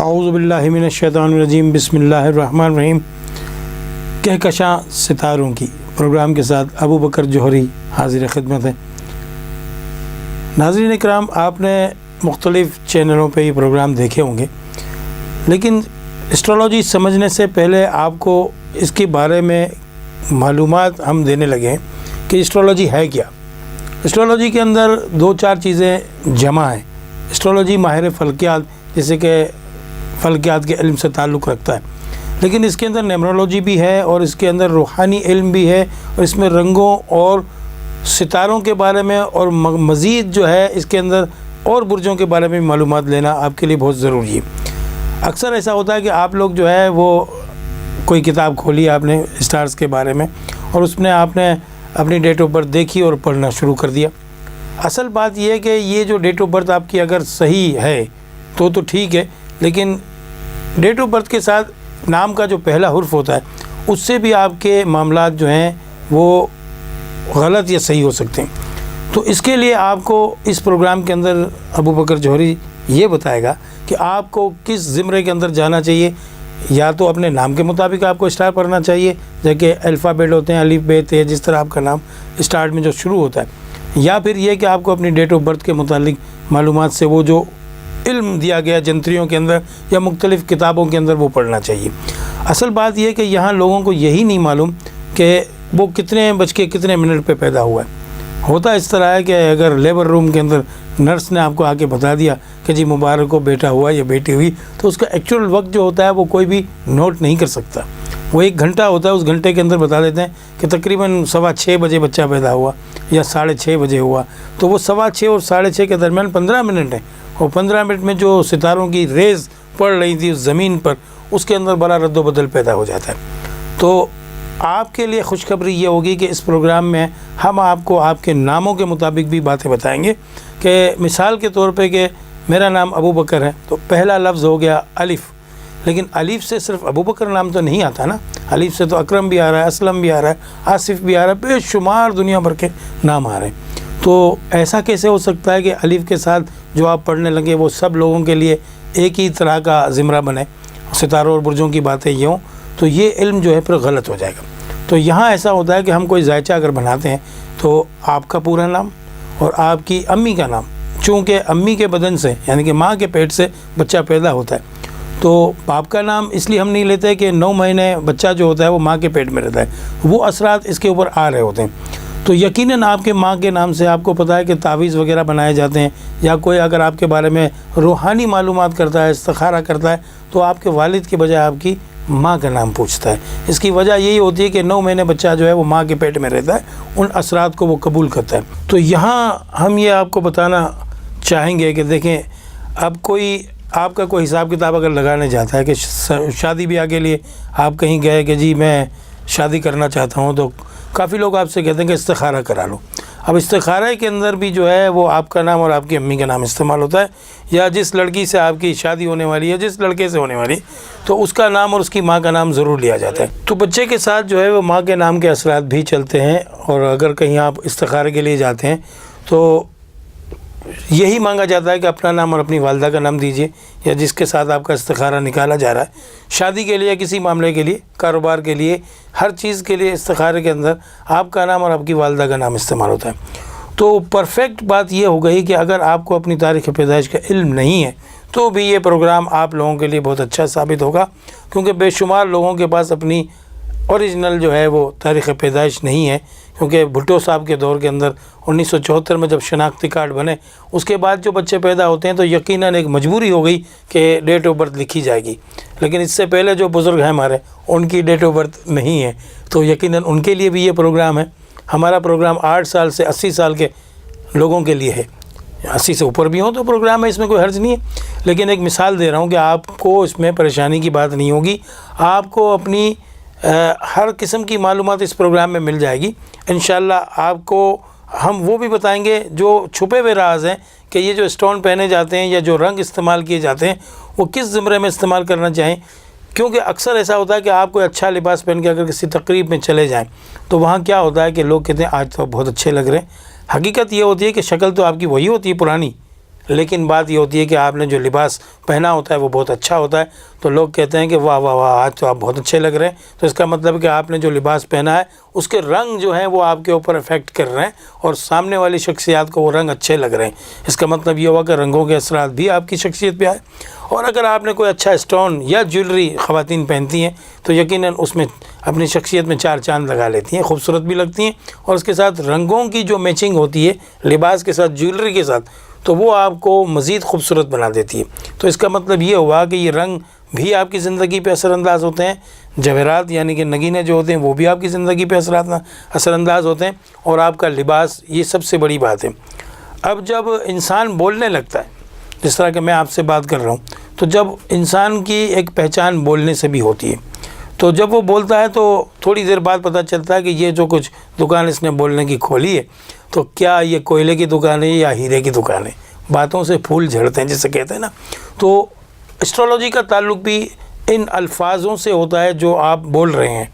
اعوذ باللہ من الشیطان الرجیم، بسم اللہ الرحمن الرحیم۔ کہکشاں ستاروں کی پروگرام کے ساتھ ابو بکر جوہری حاضر خدمت ہے۔ ناظرین اکرام، آپ نے مختلف چینلوں پہ یہ پروگرام دیکھے ہوں گے، لیکن اسٹرالوجی سمجھنے سے پہلے آپ کو اس کے بارے میں معلومات ہم دینے لگے ہیں کہ اسٹرالوجی ہے کیا۔ اسٹرالوجی کے اندر دو چار چیزیں جمع ہیں۔ اسٹرالوجی ماہر فلکیات، جیسے کہ فلکیات کے علم سے تعلق رکھتا ہے، لیکن اس کے اندر نیمرولوجی بھی ہے اور اس کے اندر روحانی علم بھی ہے، اور اس میں رنگوں اور ستاروں کے بارے میں اور مزید جو ہے اس کے اندر اور برجوں کے بارے میں معلومات لینا آپ کے لیے بہت ضروری ہے۔ اکثر ایسا ہوتا ہے کہ آپ لوگ جو ہے وہ کوئی کتاب کھولی آپ نے اسٹارز کے بارے میں، اور اس میں آپ نے اپنی ڈیٹ آف برتھ دیکھی اور پڑھنا شروع کر دیا۔ اصل بات یہ ہے کہ یہ جو ڈیٹ آف برتھ آپ کی اگر صحیح ہے تو ٹھیک ہے، لیکن ڈیٹ آف برتھ کے ساتھ نام کا جو پہلا حرف ہوتا ہے اس سے بھی آپ کے معاملات جو ہیں وہ غلط یا صحیح ہو سکتے ہیں۔ تو اس کے لیے آپ کو اس پروگرام کے اندر ابو بکر جوہری یہ بتائے گا کہ آپ کو کس زمرے کے اندر جانا چاہیے۔ یا تو اپنے نام کے مطابق آپ کو اسٹار پڑھنا چاہیے، جیسے الفابیٹ ہوتے ہیں، الف ب ت، جس طرح آپ کا نام اسٹارٹ میں جو شروع ہوتا ہے، یا پھر یہ کہ آپ کو اپنی ڈیٹ آف برتھ کے متعلق معلومات سے وہ جو علم دیا گیا جنتریوں کے اندر یا مختلف کتابوں کے اندر وہ پڑھنا چاہیے۔ اصل بات یہ کہ یہاں لوگوں کو یہی نہیں معلوم کہ وہ کتنے بج کے کتنے منٹ پہ پیدا ہوا ہے۔ ہوتا اس طرح ہے کہ اگر لیبر روم کے اندر نرس نے آپ کو آ کے بتا دیا کہ جی مبارک کو بیٹا ہوا یا بیٹی ہوئی، تو اس کا ایکچوئل وقت جو ہوتا ہے وہ کوئی بھی نوٹ نہیں کر سکتا۔ وہ ایک گھنٹہ ہوتا ہے، اس گھنٹے کے اندر بتا دیتے ہیں کہ تقریباً 6:15 بجے بچہ پیدا ہوا یا 6:30 بجے ہوا، تو وہ 6:15 اور 6:30 کے درمیان 15 منٹ ہیں، اور 15 منٹ میں جو ستاروں کی ریز پڑ رہی تھی اس زمین پر، اس کے اندر بڑا رد و بدل پیدا ہو جاتا ہے۔ تو آپ کے لیے خوشخبری یہ ہوگی کہ اس پروگرام میں ہم آپ کو آپ کے ناموں کے مطابق بھی باتیں بتائیں گے، کہ مثال کے طور پہ کہ میرا نام ابو بکر ہے تو پہلا لفظ ہو گیا الف، لیکن الف سے صرف ابو بکر نام تو نہیں آتا نا، الف سے تو اکرم بھی آ رہا ہے، اسلم بھی آ رہا ہے، آصف بھی آ رہا ہے، بے شمار دنیا بھر کے نام آ رہے ہیں۔ تو ایسا کیسے ہو سکتا ہے کہ الف کے ساتھ جو آپ پڑھنے لگے وہ سب لوگوں کے لیے ایک ہی طرح کا زمرہ بنے، ستاروں اور برجوں کی باتیں یہ ہوں؟ تو یہ علم جو ہے پھر غلط ہو جائے گا۔ تو یہاں ایسا ہوتا ہے کہ ہم کوئی ذائچہ اگر بناتے ہیں تو آپ کا پورا نام اور آپ کی امی کا نام، چونکہ امی کے بدن سے یعنی کہ ماں کے پیٹ سے بچہ پیدا ہوتا ہے، تو باپ کا نام اس لیے ہم نہیں لیتے کہ 9 مہینے بچہ جو ہوتا ہے وہ ماں کے پیٹ میں رہتا ہے، وہ اثرات اس کے اوپر آ رہے ہوتے ہیں۔ تو یقیناً آپ کے ماں کے نام سے آپ کو پتہ ہے کہ تعویذ وغیرہ بنائے جاتے ہیں، یا کوئی اگر آپ کے بارے میں روحانی معلومات کرتا ہے، استخارہ کرتا ہے، تو آپ کے والد کے بجائے آپ کی ماں کا نام پوچھتا ہے۔ اس کی وجہ یہی ہوتی ہے کہ 9 مہینے بچہ جو ہے وہ ماں کے پیٹ میں رہتا ہے، ان اثرات کو وہ قبول کرتا ہے۔ تو یہاں ہم یہ آپ کو بتانا چاہیں گے کہ دیکھیں، اب کوئی آپ کا کوئی حساب کتاب اگر لگانے جاتا ہے کہ شادی بیاہ کے لیے آپ کہیں گئے کہ جی میں شادی کرنا چاہتا ہوں، تو کافی لوگ آپ سے کہتے ہیں کہ استخارہ کرا لو۔ اب استخارہ کے اندر بھی جو ہے وہ آپ کا نام اور آپ کی امی کا نام استعمال ہوتا ہے، یا جس لڑکی سے آپ کی شادی ہونے والی ہے، جس لڑکے سے ہونے والی، تو اس کا نام اور اس کی ماں کا نام ضرور لیا جاتا ہے۔ تو بچے کے ساتھ جو ہے وہ ماں کے نام کے اثرات بھی چلتے ہیں، اور اگر کہیں آپ استخارے کے لیے جاتے ہیں تو یہی مانگا جاتا ہے کہ اپنا نام اور اپنی والدہ کا نام دیجیے، یا جس کے ساتھ آپ کا استخارہ نکالا جا رہا ہے، شادی کے لیے، کسی معاملے کے لیے، کاروبار کے لیے، ہر چیز کے لیے استخارے کے اندر آپ کا نام اور آپ کی والدہ کا نام استعمال ہوتا ہے۔ تو پرفیکٹ بات یہ ہو گئی کہ اگر آپ کو اپنی تاریخ پیدائش کا علم نہیں ہے تو بھی یہ پروگرام آپ لوگوں کے لیے بہت اچھا ثابت ہوگا، کیونکہ بے شمار لوگوں کے پاس اپنی اوریجنل جو ہے وہ تاریخ پیدائش نہیں ہے، کیونکہ بھٹو صاحب کے دور کے اندر 1974 میں جب شناختی کارڈ بنے، اس کے بعد جو بچے پیدا ہوتے ہیں تو یقیناً ایک مجبوری ہو گئی کہ ڈیٹ آف برتھ لکھی جائے گی، لیکن اس سے پہلے جو بزرگ ہیں ہمارے، ان کی ڈیٹ آف برتھ نہیں ہے، تو یقیناً ان کے لیے بھی یہ پروگرام ہے۔ ہمارا پروگرام 8 سال سے 80 سال کے لوگوں کے لیے ہے، 80 سے اوپر بھی ہوں تو پروگرام ہے، اس میں کوئی حرج نہیں ہے، لیکن ایک مثال دے رہا ہوں کہ آپ کو اس میں پریشانی کی بات نہیں ہوگی، آپ کو اپنی ہر قسم کی معلومات اس پروگرام میں مل جائے گی انشاءاللہ۔ آپ کو ہم وہ بھی بتائیں گے جو چھپے ہوئے راز ہیں، کہ یہ جو اسٹون پہنے جاتے ہیں یا جو رنگ استعمال کیے جاتے ہیں وہ کس زمرے میں استعمال کرنا چاہیں، کیونکہ اکثر ایسا ہوتا ہے کہ آپ کوئی اچھا لباس پہن کے اگر کسی تقریب میں چلے جائیں تو وہاں کیا ہوتا ہے کہ لوگ کہتے ہیں آج تو بہت اچھے لگ رہے ہیں، حقیقت یہ ہوتی ہے کہ شکل تو آپ کی وہی ہوتی ہے پرانی، لیکن بات یہ ہوتی ہے کہ آپ نے جو لباس پہنا ہوتا ہے وہ بہت اچھا ہوتا ہے، تو لوگ کہتے ہیں کہ واہ واہ واہ آج تو آپ بہت اچھے لگ رہے ہیں، تو اس کا مطلب کہ آپ نے جو لباس پہنا ہے اس کے رنگ جو ہیں وہ آپ کے اوپر افیکٹ کر رہے ہیں اور سامنے والی شخصیات کو وہ رنگ اچھے لگ رہے ہیں۔ اس کا مطلب یہ ہوا کہ رنگوں کے اثرات بھی آپ کی شخصیت پہ آئے۔ اور اگر آپ نے کوئی اچھا اسٹون یا جیولری خواتین پہنتی ہیں تو یقیناً اس میں اپنی شخصیت میں چار چاند لگا لیتی ہیں، خوبصورت بھی لگتی ہیں، اور اس کے ساتھ رنگوں کی جو میچنگ ہوتی ہے لباس کے ساتھ، جیولری کے ساتھ، تو وہ آپ کو مزید خوبصورت بنا دیتی ہے۔ تو اس کا مطلب یہ ہوا کہ یہ رنگ بھی آپ کی زندگی پہ اثر انداز ہوتے ہیں، جواہرات یعنی کہ نگینے جو ہوتے ہیں وہ بھی آپ کی زندگی پہ اثر انداز ہوتے ہیں، اور آپ کا لباس یہ سب سے بڑی بات ہے۔ اب جب انسان بولنے لگتا ہے، جس طرح کہ میں آپ سے بات کر رہا ہوں، تو جب انسان کی ایک پہچان بولنے سے بھی ہوتی ہے، تو جب وہ بولتا ہے تو تھوڑی دیر بعد پتہ چلتا ہے کہ یہ جو کچھ دکان اس نے بولنے کی کھولی ہے تو کیا یہ کوئلے کی دکان ہے یا ہیرے کی دکان ہے۔ باتوں سے پھول جھڑتے ہیں جسے کہتے ہیں نا۔ تو اسٹرالوجی کا تعلق بھی ان الفاظوں سے ہوتا ہے جو آپ بول رہے ہیں۔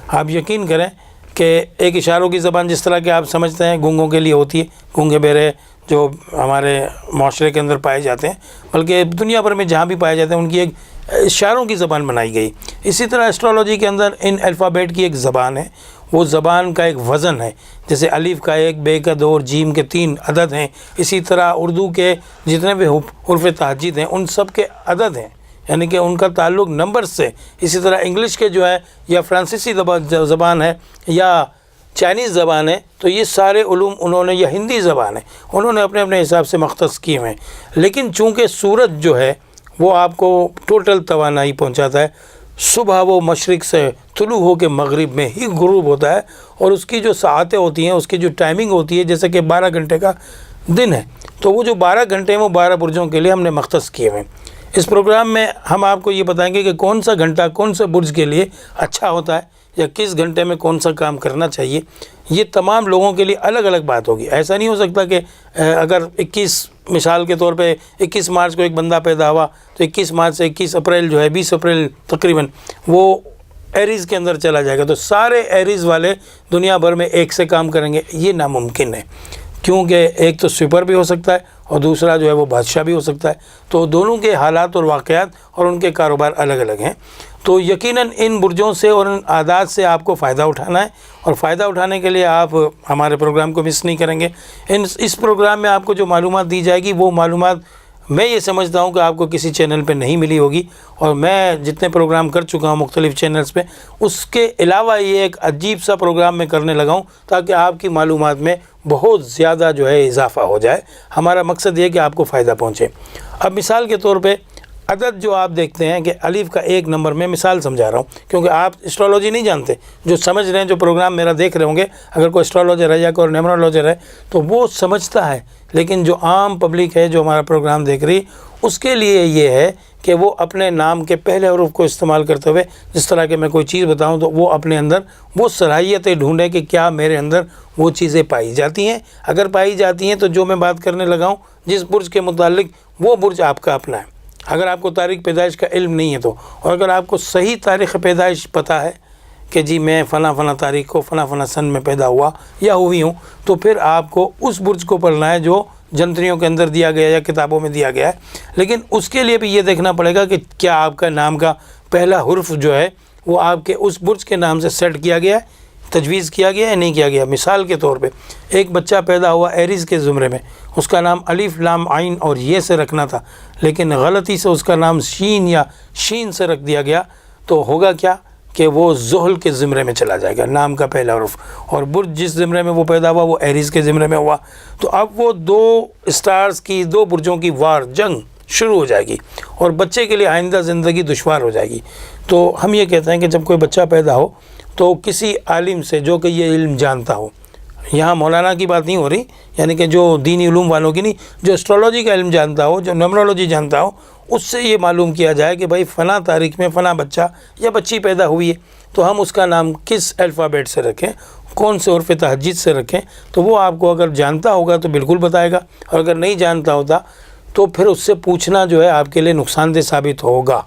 آپ یقین کریں کہ ایک اشاروں کی زبان جس طرح کہ آپ سمجھتے ہیں گونگوں کے لیے ہوتی ہے، گونگے بہرے جو ہمارے معاشرے کے اندر پائے جاتے ہیں، بلکہ دنیا بھر میں جہاں بھی پائے جاتے ہیں ان کی ایک اشاروں کی زبان بنائی گئی۔ اسی طرح اسٹرالوجی کے اندر ان الفابیٹ کی ایک زبان ہے، وہ زبان کا ایک وزن ہے، جیسے الف کا 1، بے کا 2 اور جیم کے 3 عدد ہیں۔ اسی طرح اردو کے جتنے بھی حروف تہجد ہیں ان سب کے عدد ہیں، یعنی کہ ان کا تعلق نمبر سے۔ اسی طرح انگلش کے جو ہے یا فرانسیسی زبان ہے یا چائنیز زبان ہے، تو یہ سارے علوم انہوں نے، یا ہندی زبان ہے، انہوں نے اپنے اپنے حساب سے مختص کیے ہوئے ہیں۔ لیکن چونکہ سورج جو ہے وہ آپ کو ٹوٹل توانائی پہنچاتا ہے، صبح وہ مشرق سے طلوع ہو کے مغرب میں ہی غروب ہوتا ہے، اور اس کی جو ساعتیں ہوتی ہیں، اس کی جو ٹائمنگ ہوتی ہے، جیسے کہ 12 گھنٹے کا دن ہے، تو وہ جو 12 گھنٹے ہیں وہ 12 برجوں کے لیے ہم نے مختص کیے ہوئے ہیں۔ اس پروگرام میں ہم آپ کو یہ بتائیں گے کہ کون سا گھنٹہ کون سے برج کے لیے اچھا ہوتا ہے، یا کس گھنٹے میں کون سا کام کرنا چاہیے۔ یہ تمام لوگوں کے لیے الگ الگ بات ہوگی۔ ایسا نہیں ہو سکتا کہ اگر 21 مثال کے طور پہ 21 مارچ کو ایک بندہ پیدا ہوا تو 21 مارچ سے 21 اپریل جو ہے 20 اپریل تقریباً وہ ایریز کے اندر چلا جائے گا، تو سارے ایریز والے دنیا بھر میں ایک سے کام کریں گے، یہ ناممکن ہے، کیونکہ ایک تو سوئپر بھی ہو سکتا ہے اور دوسرا جو ہے وہ بادشاہ بھی ہو سکتا ہے۔ تو دونوں کے حالات اور واقعات اور ان کے کاروبار الگ الگ ہیں۔ تو یقیناً ان برجوں سے اور ان عادات سے آپ کو فائدہ اٹھانا ہے، اور فائدہ اٹھانے کے لیے آپ ہمارے پروگرام کو مس نہیں کریں گے۔ اس پروگرام میں آپ کو جو معلومات دی جائے گی وہ معلومات میں یہ سمجھتا ہوں کہ آپ کو کسی چینل پہ نہیں ملی ہوگی، اور میں جتنے پروگرام کر چکا ہوں مختلف چینلز پہ، اس کے علاوہ یہ ایک عجیب سا پروگرام میں کرنے لگا ہوں تاکہ آپ کی معلومات میں بہت زیادہ جو ہے اضافہ ہو جائے۔ ہمارا مقصد یہ ہے کہ آپ کو فائدہ پہنچے۔ اب مثال کے طور پہ عدد جو آپ دیکھتے ہیں کہ الف کا 1 نمبر، میں مثال سمجھا رہا ہوں کیونکہ آپ اسٹرالوجی نہیں جانتے، جو سمجھ رہے ہیں، جو پروگرام میرا دیکھ رہے ہوں گے، اگر کوئی اسٹرالوجر ہے یا کوئی نیمرولوجر ہے تو وہ سمجھتا ہے، لیکن جو عام پبلک ہے جو ہمارا پروگرام دیکھ رہی، اس کے لیے یہ ہے کہ وہ اپنے نام کے پہلے حروف کو استعمال کرتے ہوئے، جس طرح کہ میں کوئی چیز بتاؤں تو وہ اپنے اندر وہ صلاحیتیں ڈھونڈے کہ کیا میرے اندر وہ چیزیں پائی جاتی ہیں۔ اگر پائی جاتی ہیں تو جو میں بات کرنے لگا ہوں جس برج کے متعلق، وہ برج آپ کا اپنا ہے۔ اگر آپ کو تاریخ پیدائش کا علم نہیں ہے تو، اور اگر آپ کو صحیح تاریخ پیدائش پتہ ہے کہ جی میں فلاں فلاں تاریخ کو فلاں فلاں سن میں پیدا ہوا یا ہوئی ہوں، تو پھر آپ کو اس برج کو پڑھنا ہے جو جنتریوں کے اندر دیا گیا یا کتابوں میں دیا گیا ہے۔ لیکن اس کے لیے بھی یہ دیکھنا پڑے گا کہ کیا آپ کا نام کا پہلا حرف جو ہے وہ آپ کے اس برج کے نام سے سیٹ کیا گیا ہے، تجویز کیا گیا ہے یا نہیں کیا گیا۔ مثال کے طور پہ ایک بچہ پیدا ہوا ایریز کے زمرے میں، اس کا نام الف لام عین اور یہ سے رکھنا تھا، لیکن غلطی سے اس کا نام شین یا شین سے رکھ دیا گیا، تو ہوگا کیا کہ وہ زحل کے زمرے میں چلا جائے گا، نام کا پہلا حرف، اور برج جس زمرے میں وہ پیدا ہوا وہ ایریز کے زمرے میں ہوا، تو اب وہ 2 اسٹارز کی، 2 برجوں کی وار، جنگ شروع ہو جائے گی، اور بچے کے لیے آئندہ زندگی دشوار ہو جائے گی۔ تو ہم یہ کہتے ہیں کہ جب کوئی بچہ پیدا ہو تو کسی عالم سے جو کہ یہ علم جانتا ہو، یہاں مولانا کی بات نہیں ہو رہی، یعنی کہ جو دینی علوم والوں کی نہیں، جو اسٹرالوجی کا علم جانتا ہو، جو نیمرولوجی جانتا ہو، اس سے یہ معلوم کیا جائے کہ بھائی فلاں تاریخ میں فلاں بچہ یا بچی پیدا ہوئی ہے، تو ہم اس کا نام کس الفابیٹ سے رکھیں، کون سے حرف تہجد سے رکھیں، تو وہ آپ کو اگر جانتا ہوگا تو بالکل بتائے گا، اور اگر نہیں جانتا ہوتا تو پھر اس سے پوچھنا جو ہے آپ کے لیے نقصان دہ ثابت ہوگا۔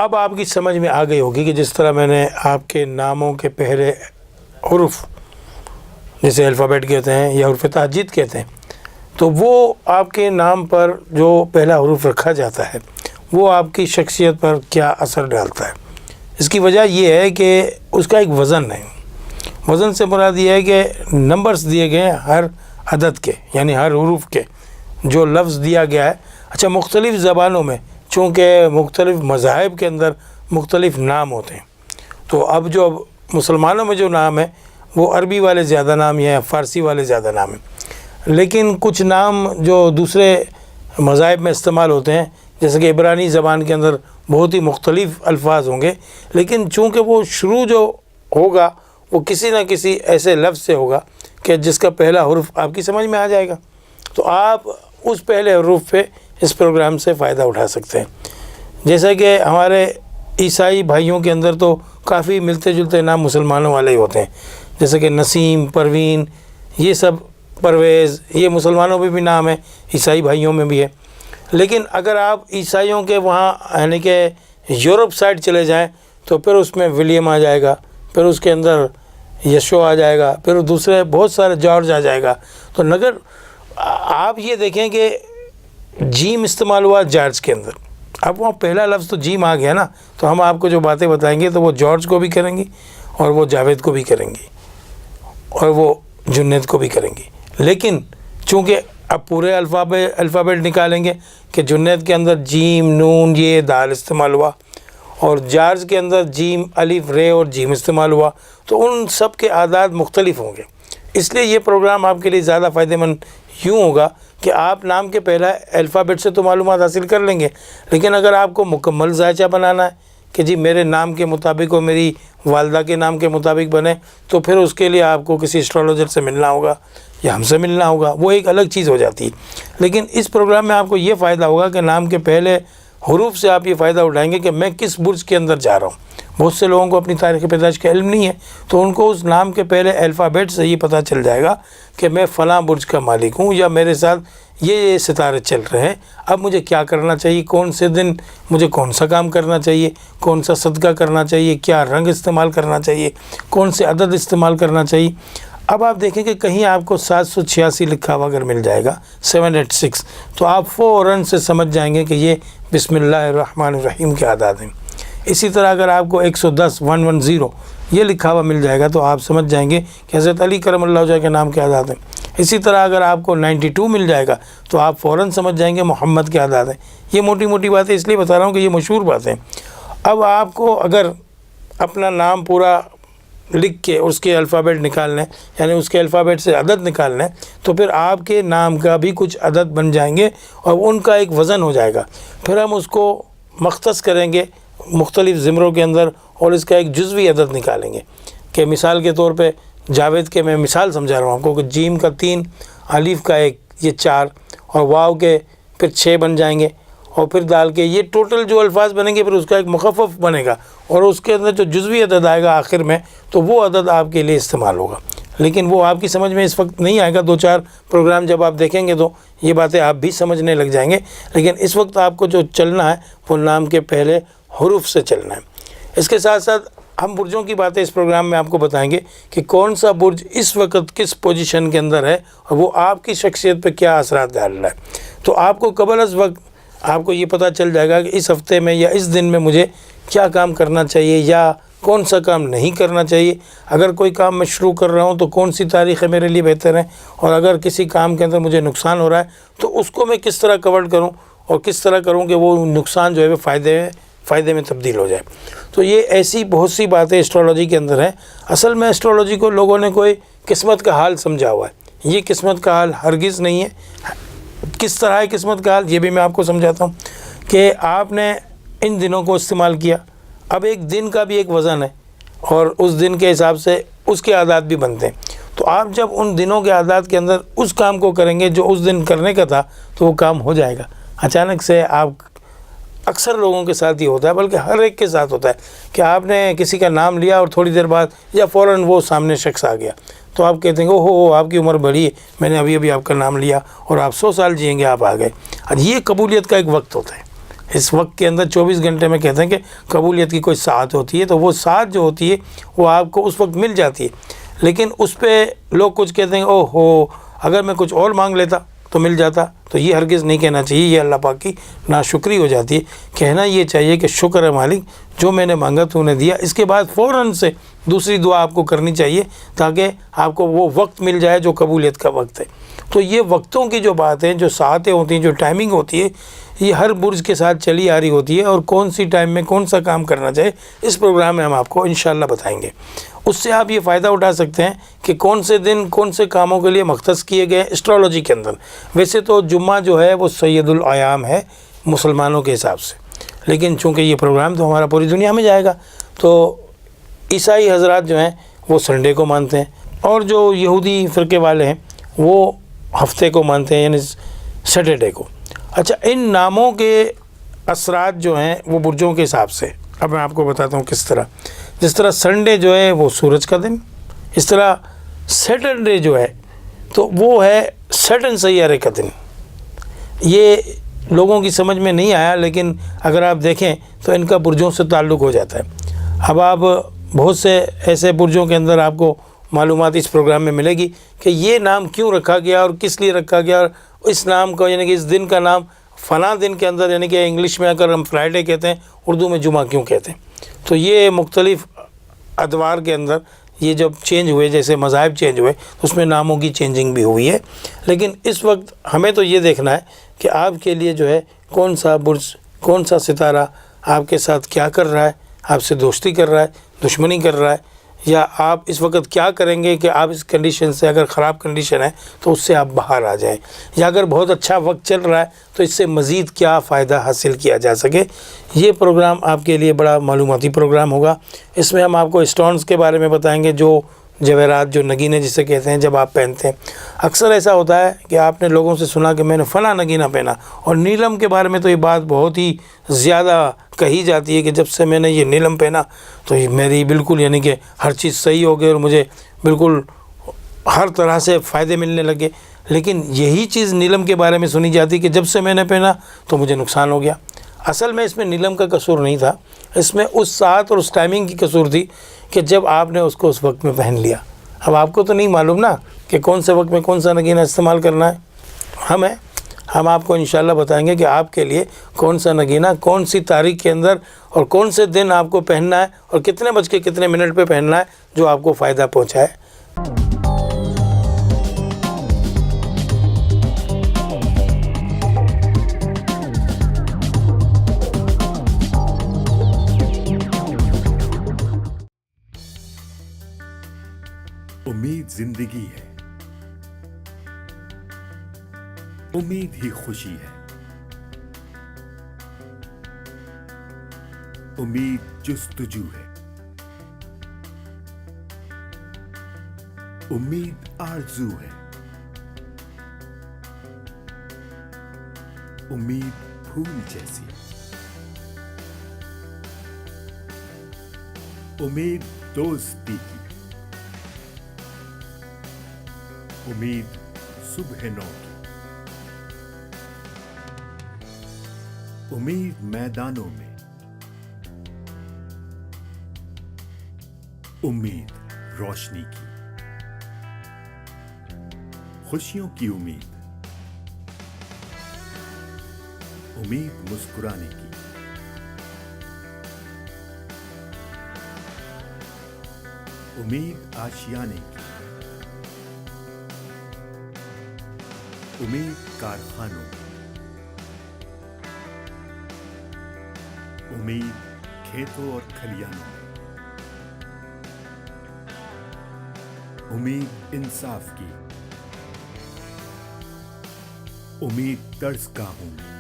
اب آپ کی سمجھ میں آ گئی ہوگی کہ جس طرح میں نے آپ کے ناموں کے پہلے حروف جیسے الفابیٹ کہتے ہیں یا حرف تہجد کہتے ہیں، تو وہ آپ کے نام پر جو پہلا حروف رکھا جاتا ہے وہ آپ کی شخصیت پر کیا اثر ڈالتا ہے۔ اس کی وجہ یہ ہے کہ اس کا ایک وزن ہے۔ وزن سے مراد یہ ہے کہ نمبرز دیے گئے ہیں ہر عدد کے، یعنی ہر حروف کے جو لفظ دیا گیا ہے۔ اچھا، مختلف زبانوں میں چونکہ مختلف مذاہب کے اندر مختلف نام ہوتے ہیں، تو اب جو مسلمانوں میں جو نام ہے وہ عربی والے زیادہ نام یا فارسی والے زیادہ نام ہیں، لیکن کچھ نام جو دوسرے مذاہب میں استعمال ہوتے ہیں جیسے کہ عبرانی زبان کے اندر بہت ہی مختلف الفاظ ہوں گے، لیکن چونکہ وہ شروع جو ہوگا وہ کسی نہ کسی ایسے لفظ سے ہوگا کہ جس کا پہلا حرف آپ کی سمجھ میں آ جائے گا، تو آپ اس پہلے حروف پہ اس پروگرام سے فائدہ اٹھا سکتے ہیں۔ جیسا کہ ہمارے عیسائی بھائیوں کے اندر تو کافی ملتے جلتے نام مسلمانوں والے ہی ہوتے ہیں، جیسے کہ نسیم، پروین، یہ سب، پرویز، یہ مسلمانوں میں بھی نام ہے، عیسائی بھائیوں میں بھی ہے۔ لیکن اگر آپ عیسائیوں کے وہاں یعنی کہ یورپ سائڈ چلے جائیں تو پھر اس میں ولیم آ جائے گا، پھر اس کے اندر یشو آ جائے گا، پھر دوسرے بہت سارے جارج آ جائے گا۔ تو اگر آپ یہ دیکھیں کہ جیم استعمال ہوا جارج کے اندر، اب وہاں پہلا لفظ تو جیم آ گیا نا، تو ہم آپ کو جو باتیں بتائیں گے تو وہ جارج کو بھی کریں گی اور وہ جاوید کو بھی کریں گی اور وہ جنید کو بھی کریں گی۔ لیکن چونکہ اب پورے الفابیٹ نکالیں گے کہ جنید کے اندر جیم، نون، یہ دال استعمال ہوا، اور جارج کے اندر جیم، الف، رے اور جیم استعمال ہوا، تو ان سب کے اعداد مختلف ہوں گے۔ اس لیے یہ پروگرام آپ کے لیے زیادہ فائدہ مند یوں ہوگا کہ آپ نام کے پہلا الفابیٹ سے تو معلومات حاصل کر لیں گے، لیکن اگر آپ کو مکمل ذائچہ بنانا ہے کہ جی میرے نام کے مطابق اور میری والدہ کے نام کے مطابق بنے، تو پھر اس کے لیے آپ کو کسی اسٹرالوجر سے ملنا ہوگا یا ہم سے ملنا ہوگا، وہ ایک الگ چیز ہو جاتی ہے۔ لیکن اس پروگرام میں آپ کو یہ فائدہ ہوگا کہ نام کے پہلے حروف سے آپ یہ فائدہ اٹھائیں گے کہ میں کس برج کے اندر جا رہا ہوں۔ بہت سے لوگوں کو اپنی تاریخ پیدائش کا علم نہیں ہے، تو ان کو اس نام کے پہلے الفابیٹ سے یہ پتہ چل جائے گا کہ میں فلاں برج کا مالک ہوں، یا میرے ساتھ یہ ستارے چل رہے ہیں، اب مجھے کیا کرنا چاہیے، کون سے دن مجھے کون سا کام کرنا چاہیے، کون سا صدقہ کرنا چاہیے، کیا رنگ استعمال کرنا چاہیے، کون سے عدد استعمال کرنا چاہیے۔ اب آپ دیکھیں کہ کہیں آپ کو 786 لکھا ہوا اگر مل جائے گا 786، تو آپ فوراً سے سمجھ جائیں گے کہ یہ بسم اللہ الرحمن الرحیم کے اعداد ہیں۔ اسی طرح اگر آپ کو 110 یہ لکھا ہوا مل جائے گا تو آپ سمجھ جائیں گے کہ حضرت علی کرم اللہ وجہ کے نام کے اعداد ہیں۔ اسی طرح اگر آپ کو 92 مل جائے گا تو آپ فوراً سمجھ جائیں گے محمد کے اعداد ہیں۔ یہ موٹی موٹی باتیں اس لیے بتا رہا ہوں کہ یہ مشہور باتیں۔ اب آپ کو اگر اپنا نام پورا لکھ کے اس کے الفابیٹ نکالنے، یعنی اس کے الفابیٹ سے عدد نکالنے، تو پھر آپ کے نام کا بھی کچھ عدد بن جائیں گے اور ان کا ایک وزن ہو جائے گا۔ پھر ہم اس کو مختص کریں گے مختلف زمروں کے اندر اور اس کا ایک جزوی عدد نکالیں گے، کہ مثال کے طور پہ جاوید کے میں مثال سمجھا رہا ہوں آپ کو کہ جیم کا 3، الف کا 1، یہ 4، اور واو کے پھر 6 بن جائیں گے، اور پھر دال کے یہ ٹوٹل جو الفاظ بنیں گے پھر اس کا ایک مخفف بنے گا، اور اس کے اندر جو جزوی عدد آئے گا آخر میں تو وہ عدد آپ کے لیے استعمال ہوگا۔ لیکن وہ آپ کی سمجھ میں اس وقت نہیں آئے گا، 2-4 پروگرام جب آپ دیکھیں گے تو یہ باتیں آپ بھی سمجھنے لگ جائیں گے، لیکن اس وقت آپ کو جو چلنا ہے وہ نام کے پہلے حروف سے چلنا ہے۔ اس کے ساتھ ساتھ ہم برجوں کی باتیں اس پروگرام میں آپ کو بتائیں گے کہ کون سا برج اس وقت کس پوزیشن کے اندر ہے اور وہ آپ کی شخصیت پہ کیا اثرات ڈال رہا ہے۔ تو آپ کو قبل از وقت آپ کو یہ پتہ چل جائے گا کہ اس ہفتے میں یا اس دن میں مجھے کیا کام کرنا چاہیے یا کون سا کام نہیں کرنا چاہیے۔ اگر کوئی کام میں شروع کر رہا ہوں تو کون سی تاریخیں میرے لیے بہتر ہیں، اور اگر کسی کام کے اندر مجھے نقصان ہو رہا ہے تو اس کو میں کس طرح کور کروں اور کس طرح کروں کہ وہ نقصان جو ہے وہ فائدے میں تبدیل ہو جائے۔ تو یہ ایسی بہت سی باتیں اسٹرالوجی کے اندر ہیں۔ اصل میں اسٹرالوجی کو لوگوں نے کوئی قسمت کا حال سمجھا ہوا ہے، یہ قسمت کا حال ہرگز نہیں ہے۔ کس طرح ہے قسمت کا حال، یہ بھی میں آپ کو سمجھاتا ہوں کہ آپ نے ان دنوں کو استعمال کیا، اب ایک دن کا بھی ایک وزن ہے اور اس دن کے حساب سے اس کے اعداد بھی بنتے ہیں۔ تو آپ جب ان دنوں کے اعداد کے اندر اس کام کو کریں گے جو اس دن کرنے کا تھا تو وہ کام ہو جائے گا۔ اچانک سے آپ اکثر لوگوں کے ساتھ یہ ہوتا ہے، بلکہ ہر ایک کے ساتھ ہوتا ہے کہ آپ نے کسی کا نام لیا اور تھوڑی دیر بعد یا فوراً وہ سامنے شخص آ گیا، تو آپ کہتے ہیں کہ اوہ آپ کی عمر بڑی ہے، میں نے ابھی آپ کا نام لیا اور آپ 100 سال جئیں گے، آپ آ گئے۔ اور یہ قبولیت کا ایک وقت ہوتا ہے، اس وقت کے اندر 24 گھنٹے میں کہتے ہیں کہ قبولیت کی کوئی ساعت ہوتی ہے، تو وہ ساعت جو ہوتی ہے وہ آپ کو اس وقت مل جاتی ہے، لیکن اس پہ لوگ کچھ کہتے ہیں او ہو اگر میں کچھ اور مانگ لیتا تو مل جاتا، تو یہ ہرگز نہیں کہنا چاہیے، یہ اللہ پاک کی ناشکری ہو جاتی ہے۔ کہنا یہ چاہیے کہ شکر ہے مالک جو میں نے مانگا تو نے دیا، اس کے بعد فوراً سے دوسری دعا آپ کو کرنی چاہیے تاکہ آپ کو وہ وقت مل جائے جو قبولیت کا وقت ہے۔ تو یہ وقتوں کی جو بات ہے، جو ساعتیں ہوتی ہیں، جو ٹائمنگ ہوتی ہے، یہ ہر برج کے ساتھ چلی آ رہی ہوتی ہے، اور کون سی ٹائم میں کون سا کام کرنا چاہیے اس پروگرام میں ہم آپ کو انشاءاللہ بتائیں گے۔ اس سے آپ یہ فائدہ اٹھا سکتے ہیں کہ کون سے دن کون سے کاموں کے لیے مختص کیے گئے اسٹرالوجی کے اندر۔ ویسے تو جمعہ جو ہے وہ سید الایام ہے مسلمانوں کے حساب سے، لیکن چونکہ یہ پروگرام تو ہمارا پوری دنیا میں جائے گا، تو عیسائی حضرات جو ہیں وہ سنڈے کو مانتے ہیں، اور جو یہودی فرقے والے ہیں وہ ہفتے کو مانتے ہیں، یعنی سیٹرڈے کو۔ اچھا، ان ناموں کے اثرات جو ہیں وہ برجوں کے حساب سے، اب میں آپ کو بتاتا ہوں کس طرح۔ جس طرح سنڈے جو ہے وہ سورج کا دن، اس طرح سیٹرڈے جو ہے تو وہ ہے سیٹرن سیارے کا دن۔ یہ لوگوں کی سمجھ میں نہیں آیا، لیکن اگر آپ دیکھیں تو ان کا برجوں سے تعلق ہو جاتا ہے۔ اب آپ بہت سے ایسے برجوں کے اندر آپ کو معلومات اس پروگرام میں ملے گی کہ یہ نام کیوں رکھا گیا اور کس لیے رکھا گیا، اور اس نام کو یعنی کہ اس دن کا نام فلاں دن کے اندر، یعنی کہ انگلش میں اگر ہم فرائیڈے کہتے ہیں، اردو میں جمعہ کیوں کہتے ہیں۔ تو یہ مختلف ادوار کے اندر یہ جب چینج ہوئے، جیسے مذاہب چینج ہوئے، تو اس میں ناموں کی چینجنگ بھی ہوئی ہے۔ لیکن اس وقت ہمیں تو یہ دیکھنا ہے کہ آپ کے لیے جو ہے کون سا برج، کون سا ستارہ آپ کے ساتھ کیا کر رہا ہے، آپ سے دوستی کر رہا ہے، دشمنی کر رہا ہے، یا آپ اس وقت کیا کریں گے کہ آپ اس کنڈیشن سے، اگر خراب کنڈیشن ہے تو اس سے آپ باہر آ جائیں، یا اگر بہت اچھا وقت چل رہا ہے تو اس سے مزید کیا فائدہ حاصل کیا جا سکے۔ یہ پروگرام آپ کے لیے بڑا معلوماتی پروگرام ہوگا۔ اس میں ہم آپ کو اسٹونز کے بارے میں بتائیں گے، جو جواہرات، جو نگینے جسے کہتے ہیں، جب آپ پہنتے ہیں۔ اکثر ایسا ہوتا ہے کہ آپ نے لوگوں سے سنا کہ میں نے فلاں نگینہ پہنا، اور نیلم کے بارے میں تو یہ بات بہت ہی زیادہ کہی جاتی ہے کہ جب سے میں نے یہ نیلم پہنا تو یہ میری بالکل یعنی کہ ہر چیز صحیح ہو گئی اور مجھے بالکل ہر طرح سے فائدے ملنے لگے۔ لیکن یہی چیز نیلم کے بارے میں سنی جاتی کہ جب سے میں نے پہنا تو مجھے نقصان ہو گیا۔ اصل میں اس میں نیلم کا قصور نہیں تھا، اس میں اس ساعت اور اس ٹائمنگ کی قصور تھی کہ جب آپ نے اس کو اس وقت میں پہن لیا۔ اب آپ کو تو نہیں معلوم نا کہ کون سے وقت میں کون سا نگینہ استعمال کرنا ہے۔ ہم آپ کو انشاءاللہ بتائیں گے کہ آپ کے لیے کون سا نگینہ کون سی تاریخ کے اندر اور کون سے دن آپ کو پہننا ہے، اور کتنے بج کے کتنے منٹ پہ پہننا ہے جو آپ کو فائدہ پہنچائے۔ امید زندگی ہے، امید ہی خوشی ہے، امید جستجو ہے، امید آرزو ہے، امید پھول جیسی، امید دوستی کی، امید صبح نو کی، امید میدانوں میں، امید روشنی کی، خوشیوں کی امید، امید مسکرانے کی، امید آشیانے کی، امید کارخانوں کی، امید کھیتوں اور کھلیانوں میں، امید انصاف کی، امید درس گاہوں میں،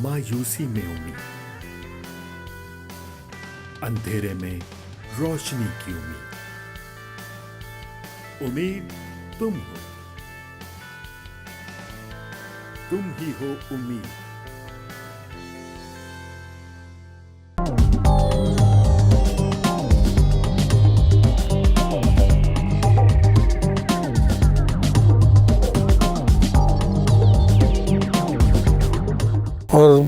مایوسی میں امید، اندھیرے میں روشنی کی امید، امید تم ہو، تم ہی ہو امید۔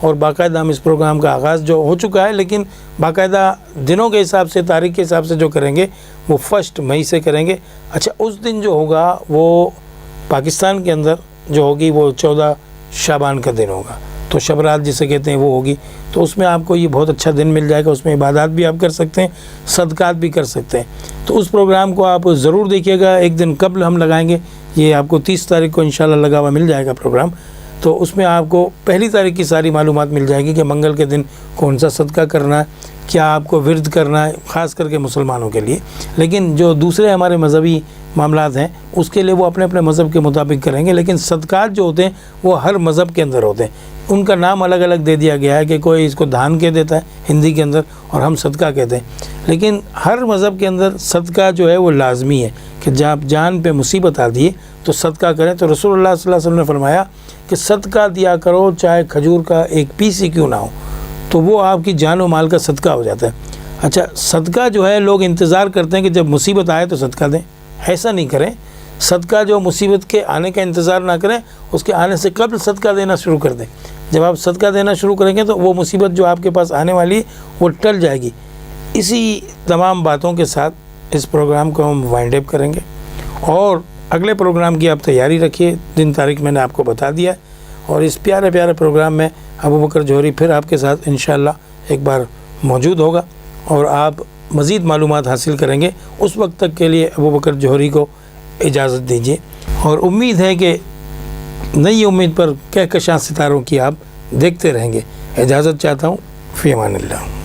اور باقاعدہ ہم اس پروگرام کا آغاز جو ہو چکا ہے، لیکن باقاعدہ دنوں کے حساب سے، تاریخ کے حساب سے جو کریں گے وہ 1 مئی سے کریں گے۔ اچھا، اس دن جو ہوگا وہ پاکستان کے اندر جو ہوگی وہ 14 شعبان کا دن ہوگا، تو شب رات جسے کہتے ہیں وہ ہوگی، تو اس میں آپ کو یہ بہت اچھا دن مل جائے گا، اس میں عبادات بھی آپ کر سکتے ہیں، صدقات بھی کر سکتے ہیں۔ تو اس پروگرام کو آپ ضرور دیکھیے گا، ایک دن قبل ہم لگائیں گے، یہ آپ کو 30 تاریخ کو انشاءاللہ لگا ہوا مل جائے گا پروگرام۔ تو اس میں آپ کو پہلی تاریخ کی ساری معلومات مل جائے گی کہ منگل کے دن کون سا صدقہ کرنا ہے، کیا آپ کو ورد کرنا ہے، خاص کر کے مسلمانوں کے لیے۔ لیکن جو دوسرے ہمارے مذہبی معاملات ہیں اس کے لیے وہ اپنے اپنے مذہب کے مطابق کریں گے، لیکن صدقات جو ہوتے ہیں وہ ہر مذہب کے اندر ہوتے ہیں، ان کا نام الگ الگ دے دیا گیا ہے کہ کوئی اس کو دان کہہ دیتا ہے ہندی کے اندر اور ہم صدقہ کہتے ہیں، لیکن ہر مذہب کے اندر صدقہ جو ہے وہ لازمی ہے کہ جب جان پہ مصیبت آتی ہے تو صدقہ کریں۔ تو رسول اللہ صلی اللہ علیہ وسلم نے فرمایا کہ صدقہ دیا کرو، چاہے کھجور کا ایک پیس ہی کیوں نہ ہو، تو وہ آپ کی جان و مال کا صدقہ ہو جاتا ہے۔ اچھا، صدقہ جو ہے لوگ انتظار کرتے ہیں کہ جب مصیبت آئے تو صدقہ دیں، ایسا نہیں کریں۔ صدقہ جو مصیبت کے آنے کا انتظار نہ کریں، اس کے آنے سے قبل صدقہ دینا شروع کر دیں۔ جب آپ صدقہ دینا شروع کریں گے تو وہ مصیبت جو آپ کے پاس آنے والی ہے وہ ٹل جائے گی۔ اسی تمام باتوں کے ساتھ اس پروگرام کو ہم وائنڈ اپ کریں گے، اور اگلے پروگرام کی آپ تیاری رکھیے، دن تاریخ میں نے آپ کو بتا دیا ہے، اور اس پیارے پیارے پروگرام میں ابو بکر جوہری پھر آپ کے ساتھ انشاءاللہ ایک بار موجود ہوگا، اور آپ مزید معلومات حاصل کریں گے۔ اس وقت تک کے لیے ابو بکر جوہری کو اجازت دیجیے، اور امید ہے کہ نئی امید پر کہکشاں ستاروں کی آپ دیکھتے رہیں گے۔ اجازت چاہتا ہوں، فی امان اللہ۔